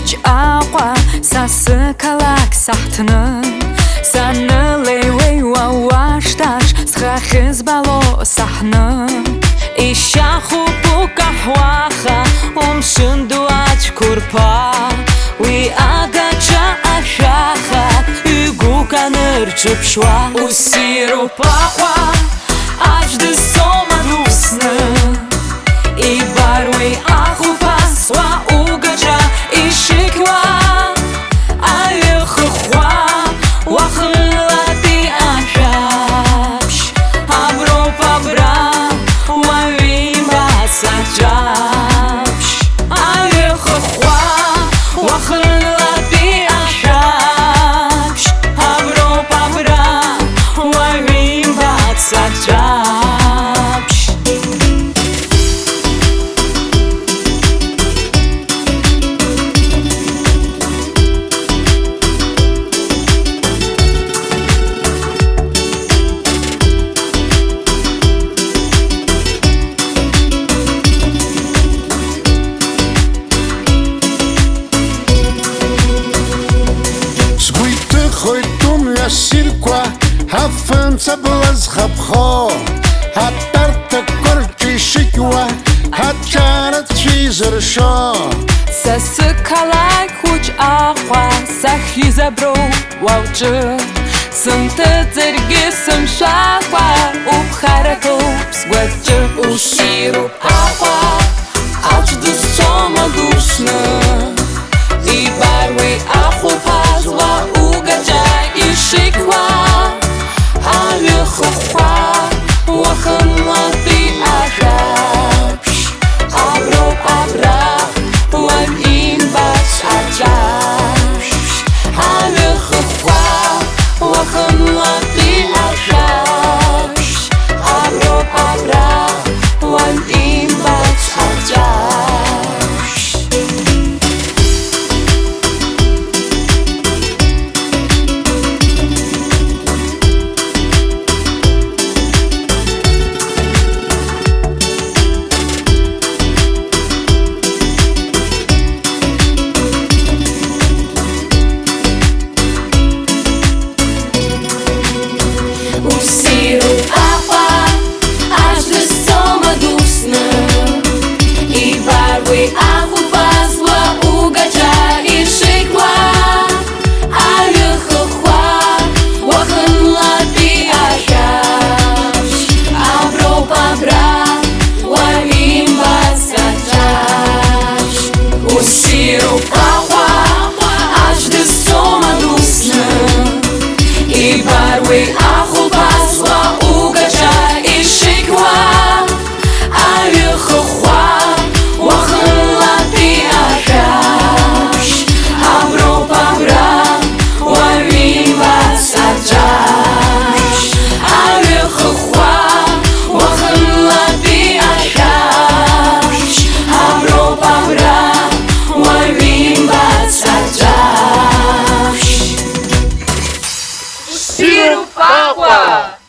хуч аква сасыкалак сахтыны Саны лейвей вауашташ схахыз бало сахны Ишаху пукахваха умшындуач курпа Уи агача ашаха Угу каныр чупшва Усиру пахва Ажды сома дусны И барвей ахупа Сва угача и шиква Аюхухва Вахыла ти ашапш Авропа бра Вавимба сачапш Аюхухва Вахыла ти ашапш Авропа бра Вавимба сачапш Хойтум ясирква хафанца блаз хапхо хатарта корчи шиква хачара чизершо Сасыкалай хуч аква сахизабро ваучы Сынты церги сымшаква упхарату сгвачы Уширу аква ачды сома душны И барвей ахупа зва угача и шиква Аюхухва Вахынла ти ашапш Авропа бра Вавимба сачапш Аюхухва Вахынла ти ашапш Авропа бра Вавимба сачапш Усиру аква, ажды сома дусны И барвей ахупа зва угача и шиква Аюхухва, вахынла ти ашапш Авропа бра, вавимба сачапш Усиру аква, ажды сома дусны И барвей ахупа зва угача и шиква Аюхухва Вахынла ти ашапш Авропа бра Вавимба сачапш Аюхухва Вахынла ти ашапш Авропа бра Вавимба сачапш Usiro Pagua!